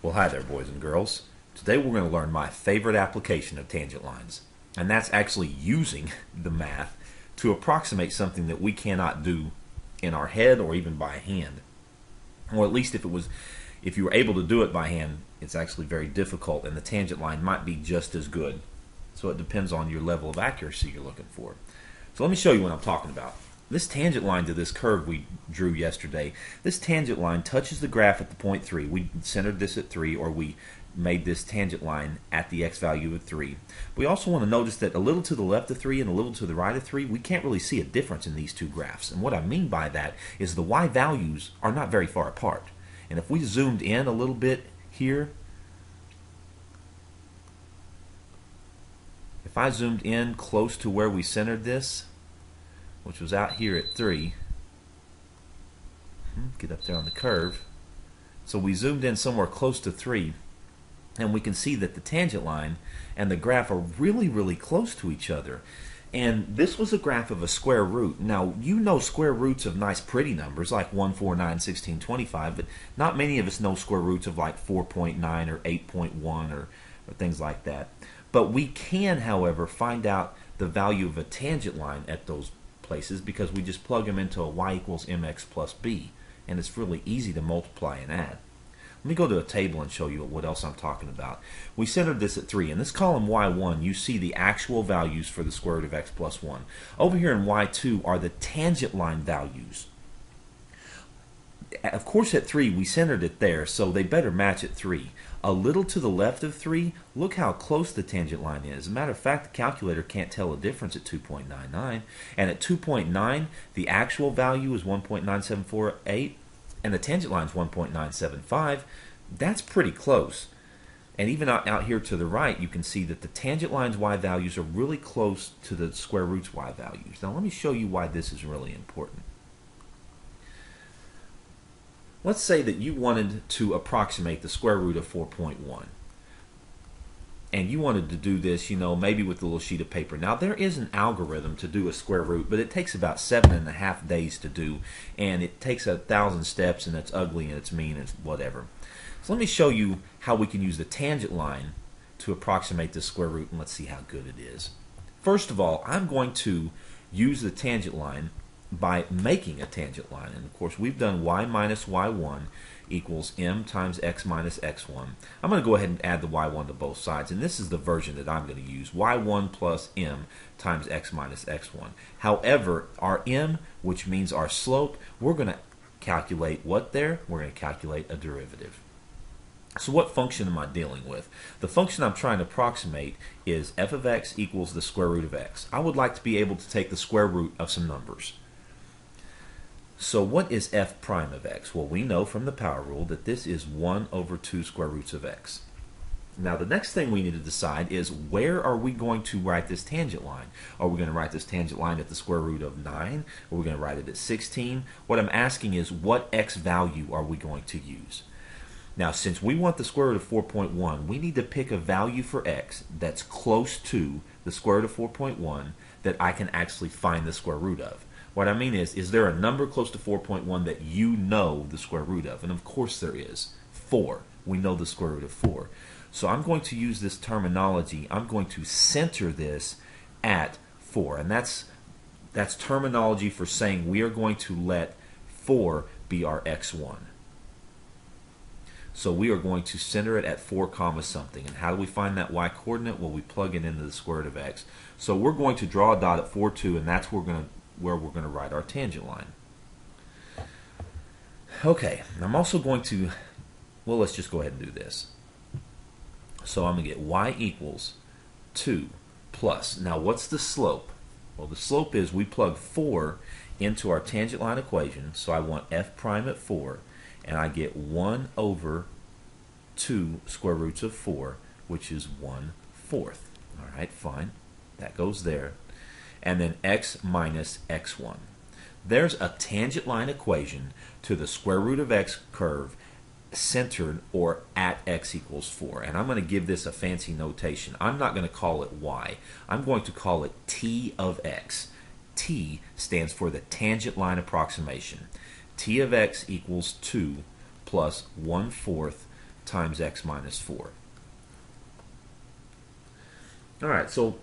Well, hi there, boys and girls. Today we're going to learn my favorite application of tangent lines, and that's actually using the math to approximate something that we cannot do in our head or even by hand. Or at least if you were able to do it by hand, it's actually very difficult, and the tangent line might be just as good. So it depends on your level of accuracy you're looking for. So let me show you what I'm talking about. This tangent line to this curve we drew yesterday, this tangent line touches the graph at the point 3. We centered this at 3, or we made this tangent line at the x value of 3. We also want to notice that a little to the left of 3 and a little to the right of 3, we can't really see a difference in these two graphs. And what I mean by that is the y values are not very far apart. And if we zoomed in a little bit here, if I zoomed in close to where we centered this, which was out here at 3, get up there on the curve, so we zoomed in somewhere close to 3, and we can see that the tangent line and the graph are really close to each other. And this was a graph of a square root. Now, you know square roots of nice pretty numbers like 1, 4, 9, 16, 25, but not many of us know square roots of like 4.9 or 8.1 or things like that. But we can, however, find out the value of a tangent line at those places because we just plug them into a y equals mx plus b, and it's really easy to multiply and add. Let me go to a table and show you what else I'm talking about. We centered this at 3. In this column y1, you see the actual values for the square root of x plus 1. Over here in y2 are the tangent line values. Of course, at 3, we centered it there, so they better match at 3. A little to the left of 3, look how close the tangent line is. As a matter of fact, the calculator can't tell a difference at 2.99. And at 2.9, the actual value is 1.9748, and the tangent line is 1.975. That's pretty close. And even out here to the right, you can see that the tangent line's y values are really close to the square root's y values. Now let me show you why this is really important. Let's say that you wanted to approximate the square root of 4.1. And you wanted to do this, maybe with a little sheet of paper. Now, there is an algorithm to do a square root, but it takes about 7.5 days to do. And it takes 1,000 steps, and it's ugly, and it's mean, and it's whatever. So let me show you how we can use the tangent line to approximate the square root, and let's see how good it is. First of all, I'm going to use the tangent line by making a tangent line. And of course, we've done y minus y1 equals m times x minus x1. I'm going to go ahead and add the y1 to both sides, and this is the version that I'm going to use, y1 plus m times x minus x1. However, our m, which means our slope, we're going to calculate what there? We're going to calculate a derivative. So what function am I dealing with? The function I'm trying to approximate is f of x equals the square root of x. I would like to be able to take the square root of some numbers. So what is f prime of x? Well, we know from the power rule that this is 1 over 2 square roots of x. Now, the next thing we need to decide is where are we going to write this tangent line? Are we going to write this tangent line at the square root of 9? Are we going to write it at 16? What I'm asking is what x value are we going to use? Now, since we want the square root of 4.1, we need to pick a value for x that's close to the square root of 4.1 that I can actually find the square root of. What I mean is there a number close to 4.1 that you know the square root of? And of course there is. 4. We know the square root of 4. So I'm going to use this terminology. I'm going to center this at 4. And that's terminology for saying we are going to let 4 be our x1. So we are going to center it at 4 comma something. And how do we find that y coordinate? Well, we plug it into the square root of x. So we're going to draw a dot at 4, 2, and that's where we're going to write our tangent line. Okay, I'm also going to, well, let's just go ahead and do this. So I'm going to get y equals 2 plus, now what's the slope? Well, the slope is we plug 4 into our tangent line equation, so I want f prime at 4, and I get 1 over 2 square roots of 4, which is 1/4. All right, fine. That goes there. And then x minus x1. There's a tangent line equation to the square root of x curve centered or at x equals 4. And I'm going to give this a fancy notation. I'm not going to call it y. I'm going to call it t of x. T stands for the tangent line approximation. T of x equals 2 plus 1/4 times x minus 4. All right, so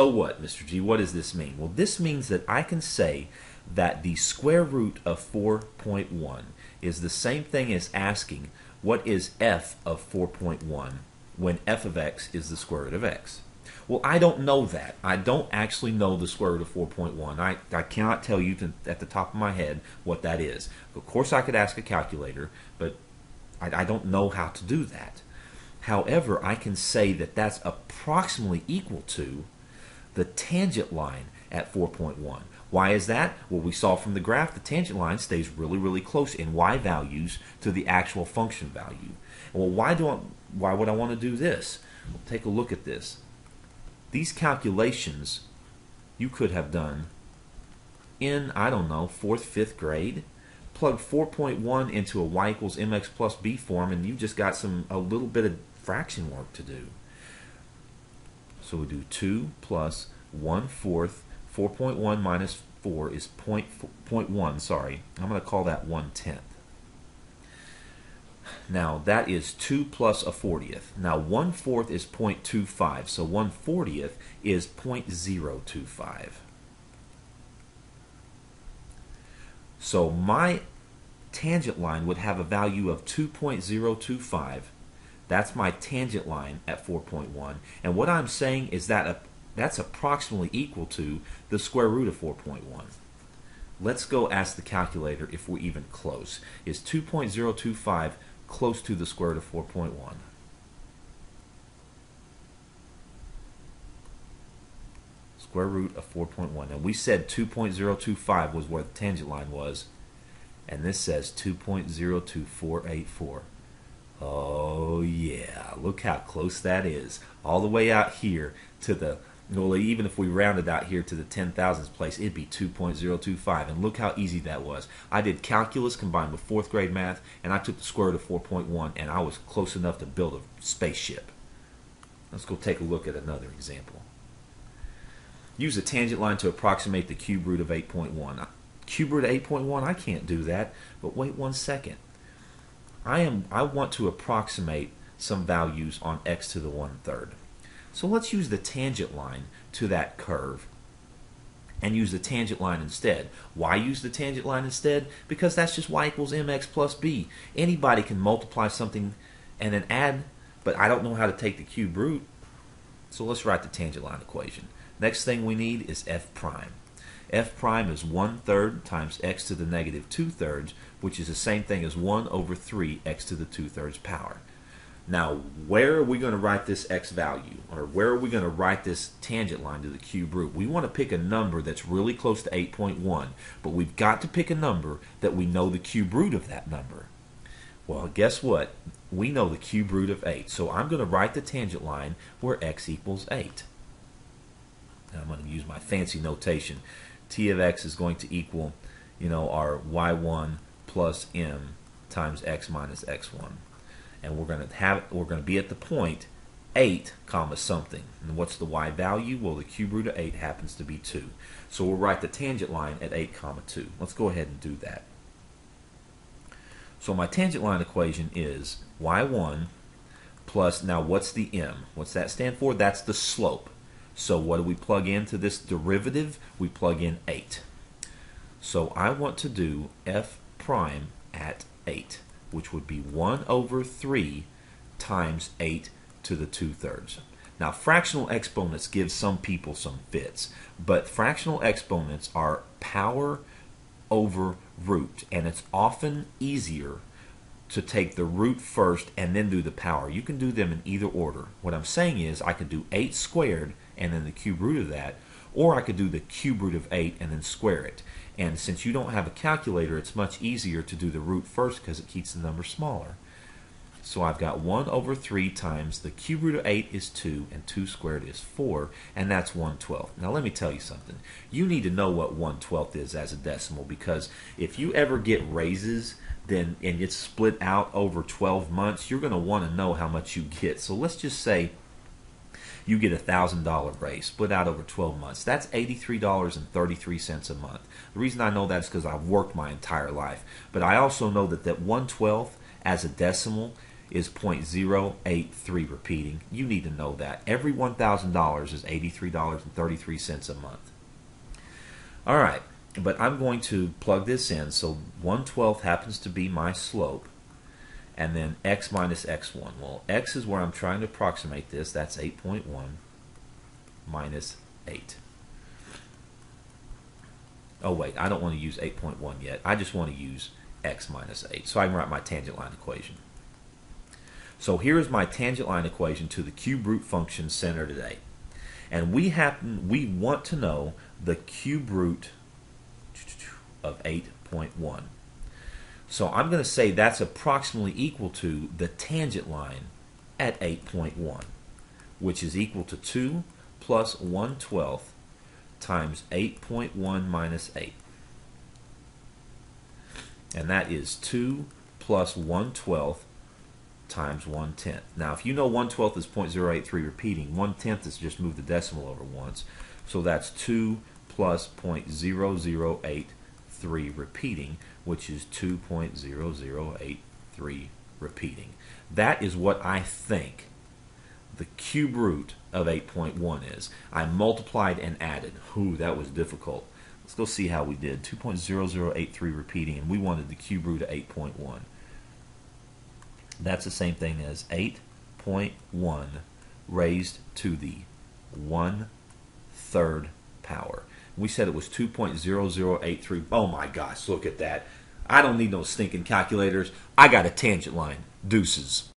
what, Mr. G? What does this mean? Well, this means that I can say that the square root of 4.1 is the same thing as asking what is f of 4.1 when f of x is the square root of x. Well, I don't know that. I don't actually know the square root of 4.1. I cannot tell you at the top of my head what that is. Of course, I could ask a calculator, but I don't know how to do that. However, I can say that that's approximately equal to the tangent line at 4.1. Why is that? Well, we saw from the graph the tangent line stays really, really close in y values to the actual function value. Well, why would I want to do this? Well, take a look at this. These calculations you could have done in, I don't know, 4th, 5th grade. Plug 4.1 into a y equals mx plus b form, and you just got a little bit of fraction work to do. So we do 2 plus 1/4. 4.1 minus 4 is 0.1, sorry. I'm going to call that 1/10. Now that is 2 plus a 40th. Now 1/4 is 0.25, so 1/40th is 0.025. So my tangent line would have a value of 2.025. That's my tangent line at 4.1. And what I'm saying is that that's approximately equal to the square root of 4.1. Let's go ask the calculator if we're even close. Is 2.025 close to the square root of 4.1? Square root of 4.1. And we said 2.025 was where the tangent line was, and this says 2.02484. Oh yeah, look how close that is. All the way out here to the, well, even if we rounded out here to the 10,000th place, it'd be 2.025. And look how easy that was. I did calculus combined with 4th grade math, and I took the square root of 4.1, and I was close enough to build a spaceship. Let's go take a look at another example. Use a tangent line to approximate the cube root of 8.1. Cube root of 8.1, I can't do that, but wait one second. I want to approximate some values on x to the 1/3. So let's use the tangent line to that curve and use the tangent line instead. Why use the tangent line instead? Because that's just y equals mx plus b. Anybody can multiply something and then add, but I don't know how to take the cube root. So let's write the tangent line equation. Next thing we need is f prime. F prime is 1/3 times x to the negative 2/3, which is the same thing as 1/3 x to the 2/3 power. Now, where are we going to write this x value? Or where are we going to write this tangent line to the cube root? We want to pick a number that's really close to 8.1, but we've got to pick a number that we know the cube root of that number. Well, guess what? We know the cube root of 8, so I'm going to write the tangent line where x equals 8. Now I'm going to use my fancy notation. T of x is going to equal, our y1 plus m times x minus x1. And we're going to be at the point 8 comma something. And what's the y value? Well, the cube root of 8 happens to be 2. So we'll write the tangent line at 8 comma 2. Let's go ahead and do that. So my tangent line equation is y1 plus, now what's the m? What's that stand for? That's the slope. So what do we plug into this derivative? We plug in 8. So I want to do f prime at 8, which would be 1/3 times 8 to the 2/3. Now, fractional exponents give some people some fits, but fractional exponents are power over root, and it's often easier to take the root first and then do the power. You can do them in either order. What I'm saying is I could do 8 squared and then the cube root of that, or I could do the cube root of 8 and then square it. And since you don't have a calculator, it's much easier to do the root first because it keeps the number smaller. So I've got 1/3 times the cube root of 8 is 2, and 2 squared is 4, and that's 1/12. Now let me tell you something. You need to know what 1/12 is as a decimal, because if you ever get raises and it's split out over 12 months, you're going to want to know how much you get. So let's just say you get a $1,000 raise split out over 12 months. That's $83.33 a month. The reason I know that is because I've worked my entire life. But I also know that 1/12 as a decimal is 0.083 repeating. You need to know that. Every $1,000 is $83.33 a month. All right, but I'm going to plug this in. So 1/12 happens to be my slope, and then x minus x1. Well, x is where I'm trying to approximate this. That's 8.1 minus 8. Oh wait, I don't want to use 8.1 yet. I just want to use x minus 8. So I can write my tangent line equation. So here is my tangent line equation to the cube root function centered at 8. And we want to know the cube root of 8.1. So I'm going to say that's approximately equal to the tangent line at 8.1, which is equal to 2 plus 1/12 times 8.1 minus 8. And that is 2 plus 1/12 times 1/10. Now, if you know 1/12 is 0.083 repeating, 1/10 is just move the decimal over once. So that's 2 plus 0.0083 repeating, which is 2.0083 repeating. That is what I think the cube root of 8.1 is. I multiplied and added. Ooh, that was difficult. Let's go see how we did. 2.0083 repeating, and we wanted the cube root of 8.1. That's the same thing as 8.1 raised to the 1/3 power. We said it was 2.0083. Oh my gosh, look at that. I don't need no stinking calculators. I got a tangent line. Deuces.